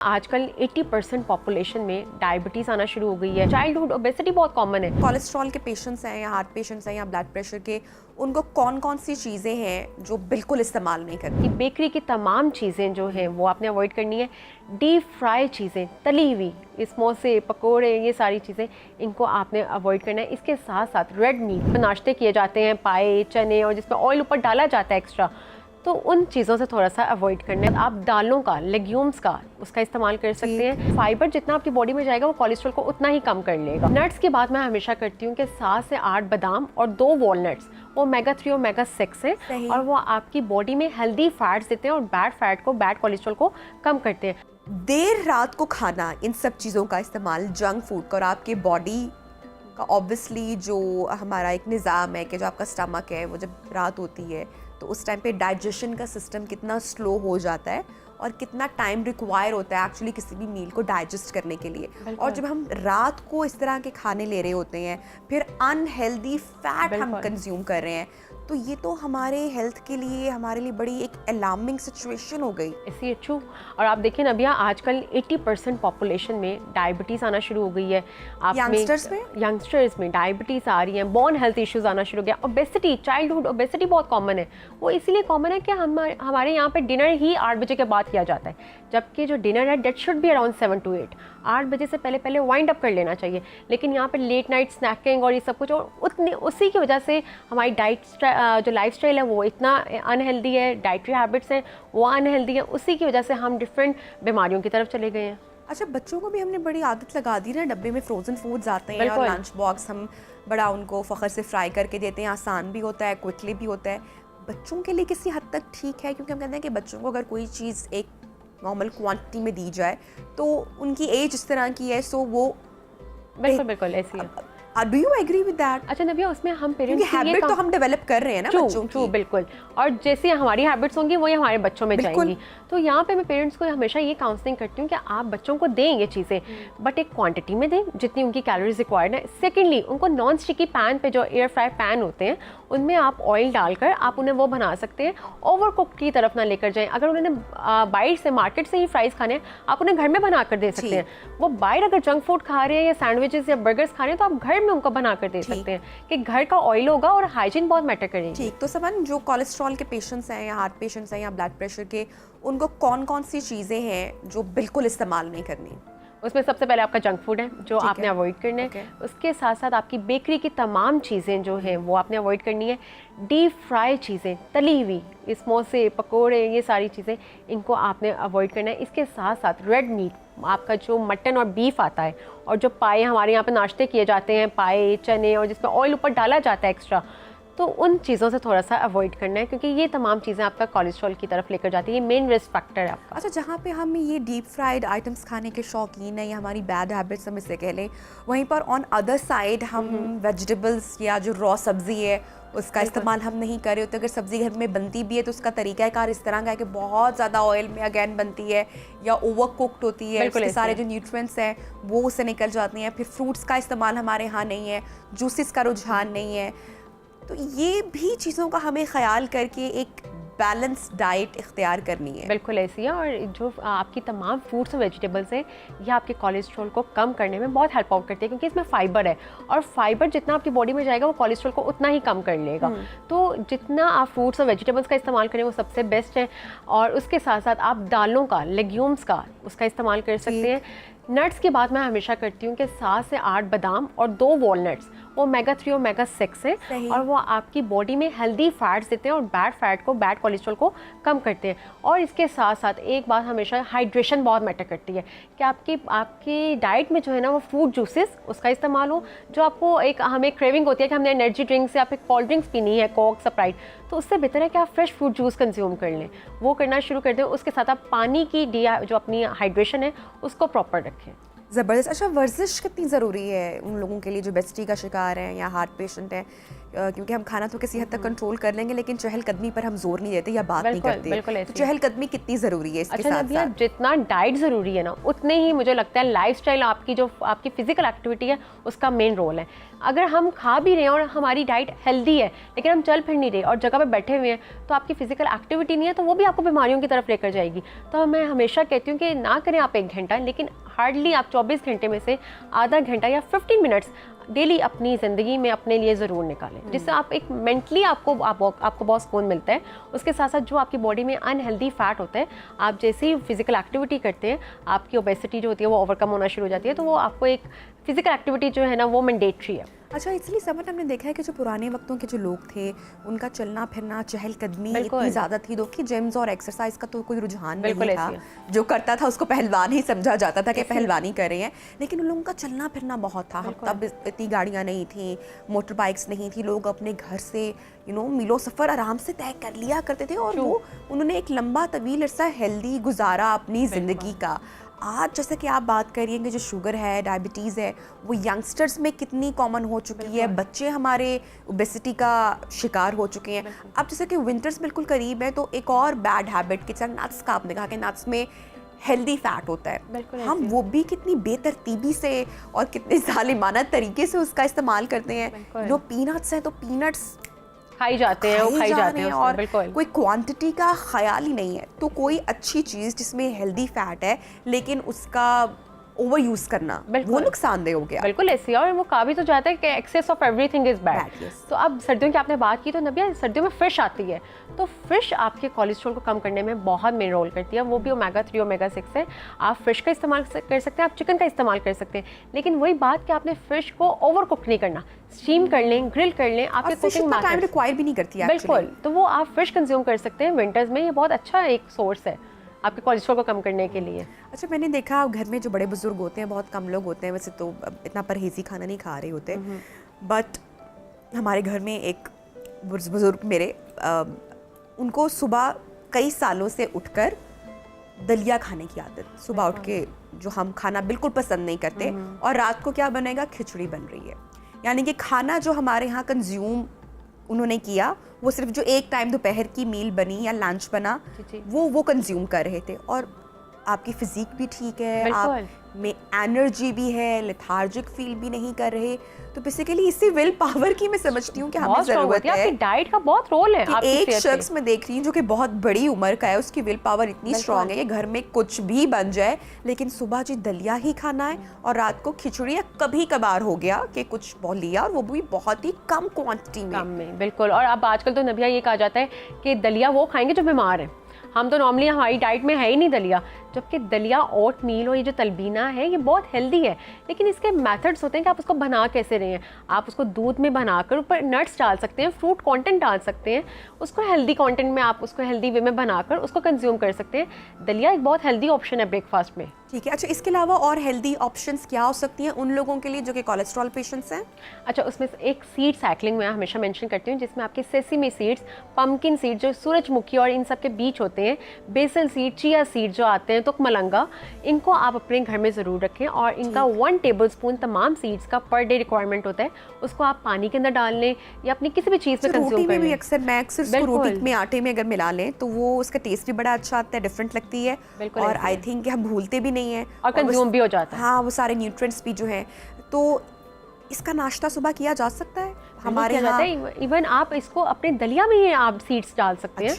आजकल 80% पॉपुलेशन में डायबिटीज़ आना शुरू हो गई है। चाइल्डहुड ओबेसिटी बहुत कॉमन है। कोलेस्ट्रॉल के पेशेंट्स हैं या हार्ट पेशेंट्स हैं या ब्लड प्रेशर के, उनको कौन कौन सी चीज़ें हैं जो बिल्कुल इस्तेमाल नहीं करती? कि बेकरी की तमाम चीज़ें जो हैं वो आपने अवॉइड करनी है। डीप फ्राई चीज़ें, तली हुई, समोसे, पकोड़े, ये सारी चीज़ें इनको आपने अवॉइड करना है। इसके साथ साथ रेड मीट नाश्ते किए जाते हैं, पाए, चने, और जिसमें ऑयल ऊपर डाला जाता है एक्स्ट्रा, तो उन चीज़ों से थोड़ा सा अवॉइड करना है। आप दालों का, लेग्यूम्स का, उसका इस्तेमाल कर सकते हैं। फाइबर जितना आपकी बॉडी में जाएगा वो कोलेस्ट्रॉल को उतना ही कम कर लेगा। नट्स की बात मैं हमेशा करती हूँ कि 7 से 8 बादाम और 2 वॉलनट्स, वो ओमेगा 3 ओमेगा 6 हैं और वो आपकी बॉडी में हेल्दी फैट्स देते हैं और बैड फैट को, बैड कोलेस्ट्रॉल को कम करते हैं। देर रात को खाना, इन सब चीज़ों का इस्तेमाल, जंक फूड का, और आपके बॉडी का ऑब्वियसली जो हमारा एक निज़ाम है कि जो आपका स्टमक है वो जब रात होती है तो उस टाइम पे डाइजेशन का सिस्टम कितना स्लो हो जाता है और कितना टाइम रिक्वायर होता है एक्चुअली किसी भी मील को डाइजेस्ट करने के लिए। और जब हम रात को इस तरह के खाने ले रहे होते हैं, फिर अनहेल्दी फैट हम कंज्यूम कर रहे हैं, तो ये तो हमारे हेल्थ के लिए, हमारे लिए बड़ी एक अलार्मिंग सिचुएशन हो गई। इसी ट्रू। और आप देखिए ना भैया, आजकल 80% पॉपुलेशन में डायबिटीज़ आना शुरू हो गई है। आप यंगस्टर्स में डायबिटीज़ आ रही है, बोन हेल्थ इश्यूज आना शुरू हो गया। ओबेसिटी, चाइल्डहुड ओबेसिटी बहुत कॉमन है। वो इसीलिए कॉमन है कि हमारे यहाँ पे डिनर ही 8 बजे के बाद किया जाता है, जबकि जो डिनर है date should be around 7 to 8। 8 बजे से पहले पहले वाइंड अप कर लेना चाहिए। लेकिन यहाँ पे लेट नाइट स्नैकिंग और ये सब कुछ, और उसी की वजह से हमारी डाइट जो लाइफस्टाइल है वो इतना अनहेल्दी है, डाइटरी हैबिट्स हैं वो अनहेल्दी है, उसी की वजह से हम डिफरेंट बीमारियों की तरफ चले गए हैं। अच्छा, बच्चों को भी हमने बड़ी आदत लगा दी ना, डब्बे में फ्रोजन फूड्स आते हैं और लंच बॉक्स हम बड़ा उनको फ़ख्र से फ्राई करके देते हैं। आसान भी होता है, क्विकली भी होता है। बच्चों के लिए किसी हद तक ठीक है, क्योंकि हम कहते हैं कि बच्चों को अगर कोई चीज़ एक नॉर्मल क्वांटिटी में दी जाए तो उनकी एज इस तरह की है, सो वो बिल्कुल ऐसी है। Do you agree with that? अच्छा नबिया, उसमें हम पेरेंट्स की हैबिट तो हम डेवलप कर रहे हैं ना बच्चों की। बिल्कुल। और जैसे हमारी हैबिट्स होंगी वही हमारे बच्चों में जाएंगी। तो यहाँ पे मैं पेरेंट्स को हमेशा ये काउंसलिंग करती हूँ कि आप बच्चों को दें ये चीज़ें, बट एक क्वांटिटी में दें जितनी उनकी कैलोरीज रिक्वायर्ड है। सेकेंडली, उनको नॉन स्टिकी पैन पे, जो एयर फ्राई पैन होते हैं, उनमें आप ऑयल डालकर आप उन्हें वो बना सकते हैं। ओवर कुक की तरफ ना लेकर जाएं। अगर उन्होंने बाहर से, मार्केट से ही फ्राइज खाने हैं, आप उन्हें घर में बना कर दे सकते हैं। वो बाहर अगर जंक फूड खा रहे हैं या सैंडविचेस या बर्गर्स खा रहे हैं, तो आप घर में उनको बना कर दे सकते हैं कि घर का ऑयल होगा और हाइजीन बहुत मैटर करेगी। ठीक, तो समन जो कोलेस्ट्रॉल के पेशेंट्स हैं या हार्ट पेशेंट्स हैं या ब्लड प्रेशर के, उनको कौन कौन सी चीज़ें हैं जो बिल्कुल इस्तेमाल नहीं करनी? उसमें सबसे पहले आपका जंक फूड है जो आपने अवॉइड करना है। उसके साथ साथ आपकी बेकरी की तमाम चीज़ें जो हैं वो आपने अवॉइड करनी है। डीप फ्राई चीज़ें, तली हुई, समोसे, पकोड़े, ये सारी चीज़ें इनको आपने अवॉइड करना है। इसके साथ साथ रेड मीट, आपका जो मटन और बीफ आता है, और जो पाए हमारे यहाँ पे नाश्ते किए जाते हैं, पाए, चने, और जिसमें ऑयल ऊपर डाला जाता है एक्स्ट्रा, तो उन चीज़ों से थोड़ा सा अवॉइड करना है, क्योंकि ये तमाम चीज़ें आपका कोलेस्ट्रॉल की तरफ लेकर जाती है। ये मेन रिस्क फैक्टर है आपका। अच्छा, जहाँ पे हम ये डीप फ्राइड आइटम्स खाने के शौकीन हैं या हमारी बैड हैबिट्स हम इसे कह लें, वहीं पर ऑन अदर साइड हम वेजिटेबल्स या जो रॉ सब्ज़ी है उसका इस्तेमाल हम नहीं कर रहे होते। अगर सब्ज़ी घर में बनती भी है तो उसका तरीक़ाकार इस तरह का है कि बहुत ज़्यादा ऑयल में अगैन बनती है या ओवर कुक्ड होती है, उसके सारे जो न्यूट्रिएंट्स हैं वो उससे निकल जाती हैं। फिर फ्रूट्स का इस्तेमाल हमारे यहाँ नहीं है, जूसेस का रुझान नहीं है। तो ये भी चीज़ों का हमें ख्याल करके एक बैलेंस डाइट इख्तियार करनी है। बिल्कुल ऐसी है। और जो आपकी तमाम फ्रूट्स और वेजिटेबल्स हैं, ये आपके कोलेस्ट्रॉल को कम करने में बहुत हेल्प आउट करती है, क्योंकि इसमें फाइबर है, और फाइबर जितना आपकी बॉडी में जाएगा वो कोलेस्ट्रॉल को उतना ही कम कर लेगा। तो जितना आप फ्रूट्स और वेजिटेबल्स का इस्तेमाल करें वो सबसे बेस्ट है। और उसके साथ साथ आप दालों का, लेग्यूम्स का, उसका इस्तेमाल कर सकते हैं। नट्स की बात मैं हमेशा करती हूँ कि 7 से 8 बादाम और 2 वॉलनट्स, वो ओमेगा 3 ओमेगा 6 हैं और वो आपकी बॉडी में हेल्दी फैट्स देते हैं और बैड फैट को, बैड कोलेस्ट्रॉल को कम करते हैं। और इसके साथ साथ एक बात हमेशा, हाइड्रेशन बहुत मैटर करती है कि आपकी डाइट में जो है ना वो फ्रूट जूसेस उसका इस्तेमाल हो। जो आपको एक, हमें क्रेविंग होती है कि हमने एनर्जी ड्रिंक्स या फिर कोल्ड ड्रिंक्स पीनी है, कोक, स्प्राइट, तो उससे बेहतर है कि आप फ्रेश फ्रूट जूस कंज्यूम कर लें, वो करना शुरू कर दें। उसके साथ आप पानी की जो अपनी हाइड्रेशन है उसको प्रॉपर रखें। ज़बरदस्त। अच्छा, वर्जिश कितनी ज़रूरी है उन लोगों के लिए जो ओबेसिटी का शिकार हैं या हार्ट पेशेंट हैं? क्योंकि हम खाना तो किसी हद तक कंट्रोल कर लेंगे, लेकिन चहलकदमी पर हम जोर नहीं देते या बात नहीं बिल्कुल, करते। बिल्कुल तो ऐसे ही। चहलकदमी कितनी ज़रूरी है इसके अच्छा साथ नबिया, साथ? जितना डाइट ज़रूरी है ना, उतने ही मुझे लगता है लाइफस्टाइल, आपकी जो आपकी फिजिकल एक्टिविटी है उसका मेन रोल है। अगर हम खा भी रहे हैं और हमारी डाइट हेल्दी है लेकिन हम चल फिर नहीं रहे और जगह पे बैठे हुए हैं, तो आपकी फिजिकल एक्टिविटी नहीं है, तो वो भी आपको बीमारियों की तरफ लेकर जाएगी। तो मैं हमेशा कहती हूँ कि ना करें आप 1 घंटा, लेकिन हार्डली आप 24 घंटे में से आधा घंटा या 15 मिनट्स डेली अपनी ज़िंदगी में अपने लिए ज़रूर निकालें, जिससे आप एक मेंटली आपको बहुत सुकून मिलता है। उसके साथ साथ जो आपकी बॉडी में अनहेल्दी फैट होता है, आप जैसे ही फिजिकल एक्टिविटी करते हैं, आपकी ओबेसिटी जो होती है वो ओवरकम होना शुरू हो जाती है। तो वो आपको एक फिजिकल एक्टिविटी जो है ना वो मैंडेटरी है। अच्छा, इसलिए समझ हमने देखा है कि जो पुराने वक्तों के जो लोग थे, उनका चलना फिरना, चहलकदमी बिल्कुल। इतनी ज़्यादा थी, कि जिम्स और एक्सरसाइज का तो कोई रुझान बिल्कुल नहीं था। ऐसे जो करता था उसको पहलवान ही समझा जाता था कि पहलवानी कर रहे हैं, लेकिन उन लोगों का चलना फिरना बहुत था। हम तब इतनी गाड़ियाँ नहीं थी, मोटर बाइक्स नहीं थी, लोग अपने घर से मीलों सफ़र आराम से तय कर लिया करते थे, और वो उन्होंने एक लंबा तवील अरसा हेल्दी गुजारा अपनी ज़िंदगी का। आज जैसे कि आप बात करिए कि जो शुगर है, डायबिटीज़ है, वो यंगस्टर्स में कितनी कॉमन हो चुकी है। बच्चे हमारे ओबेसिटी का शिकार हो चुके हैं। अब जैसे कि विंटर्स बिल्कुल करीब है, तो एक और बैड हैबिट कि जैसे नट्स का आपने कहा कि नट्स में हेल्दी फैट होता है, हम वो भी कितनी बेतरतीबी से और कितने जालिमाना तरीके से उसका इस्तेमाल करते हैं। जो पीनट्स हैं तो पीनट्स खाई जाते हैं, वो खाई जाते हैं और बिल्कुल। कोई क्वांटिटी का ख्याल ही नहीं है। तो कोई अच्छी चीज़ जिसमें हेल्दी फैट है लेकिन उसका ओवर यूज़ करना वो नुकसानदेह हो गया। बिल्कुल ऐसी, और वो कहा भी तो जाता है कि excess of everything is bad. तो अब सर्दियों की आपने बात की, तो नबिया सर्दियों में फिश आती है, तो फिश आपके कोलेस्ट्रॉल को कम करने में बहुत मेन रोल करती है। वो भी ओमेगा 3 ओमेगा 6 है। आप फिश का इस्तेमाल कर सकते हैं, आप चिकन का इस्तेमाल कर सकते हैं, लेकिन वही बात कि आपने फिश को ओवर कुक नहीं करना। स्टीम कर लें, ग्रिल कर लें, आपके कुकिंग टाइम रिक्वायर भी नहीं करती है बिल्कुल। तो वो आप फिश कंज्यूम कर सकते हैं विंटर्स में, ये बहुत अच्छा एक सोर्स है आपके कोलेस्ट्रॉल को कम करने के लिए। अच्छा, मैंने देखा घर में जो बड़े बुजुर्ग होते हैं, बहुत कम लोग होते हैं वैसे तो इतना परहेजी खाना नहीं खा रहे होते, बट हमारे घर में एक बुजुर्ग मेरे उनको सुबह कई सालों से उठकर दलिया खाने की आदत, सुबह उठ के जो हम खाना बिल्कुल पसंद नहीं करते, और रात को क्या बनेगा, खिचड़ी बन रही है। यानी कि खाना जो हमारे यहाँ कंज्यूम उन्होंने किया, वो सिर्फ जो एक टाइम दोपहर की मील बनी या लंच बना, वो कंज्यूम कर रहे थे। और आपकी फिजिक भी ठीक है, आप में एनर्जी भी है, लेथार्जिक फील भी नहीं कर रहे। तो बेसिकली इसी विल पावर की मैं समझती हूँ कि हमें जरूरत है। आपकी डाइट का बहुत रोल है। कि एक शख्स मैं देख रही हूँ जो कि बहुत बड़ी उम्र का है, उसकी विल पावर इतनी स्ट्रांग है कि घर में कुछ भी बन जाए, लेकिन सुबह जी दलिया ही खाना है, और रात को खिचड़ी, या कभी कभार हो गया कि कुछ बहुत लिया, और वो भी बहुत ही कम क्वांटिटी में। बिल्कुल। और अब आजकल तो नबिया ये कहा जाता है कि दलिया वो खाएंगे जो बीमार है। हम तो नॉर्मली हमारी डाइट में है ही नहीं दलिया, जबकि दलिया, ओट मील और ये जो तलबीना है ये बहुत हेल्दी है, लेकिन इसके मेथड्स होते हैं कि आप उसको बना कैसे रहे हैं। आप उसको दूध में बनाकर ऊपर नट्स डाल सकते हैं, फ्रूट कंटेंट डाल सकते हैं, उसको हेल्दी कंटेंट में आप उसको हेल्दी वे में बनाकर उसको कंज्यूम कर सकते हैं। दलिया एक बहुत हेल्दी ऑप्शन है ब्रेकफास्ट में। ठीक है। अच्छा, इसके अलावा और हेल्दी ऑप्शंस क्या हो सकती हैं उन लोगों के लिए जो कि कोलेस्ट्रॉल पेशेंट्स हैं? अच्छा, उसमें से एक सीड साइक्लिंग मैं हमेशा मेंशन करती हूँ, जिसमें आपके सेसमी सीड्स, पंपकिन सीड जो सूरजमुखी और इन सब के बीच होते हैं, बेसल सीड, चिया सीड जो आते हैं, तुकमलंगा, इनको आप अपने घर में ज़रूर रखें। और इनका 1 टेबलस्पून तमाम सीड्स का पर डे रिक्वायरमेंट होता है। उसको आप पानी के अंदर डाल लें या अपनी किसी भी चीज़ में कंज्यूम कर लें। अक्सर रोटी में आटे में अगर मिला लें तो वो उसका टेस्ट भी बड़ा अच्छा आता है, डिफरेंट लगती है, और आई थिंक हम भूलते भी नहीं है और कंज्यूम भी हो जाता है। हाँ, वो सारे न्यूट्रिएंट्स भी जो हैं। तो इसका नाश्ता सुबह किया जा सकता है हमारे यहाँ। इवन आप इसको अपने दलिया में आप सीड्स डाल सकते हैं।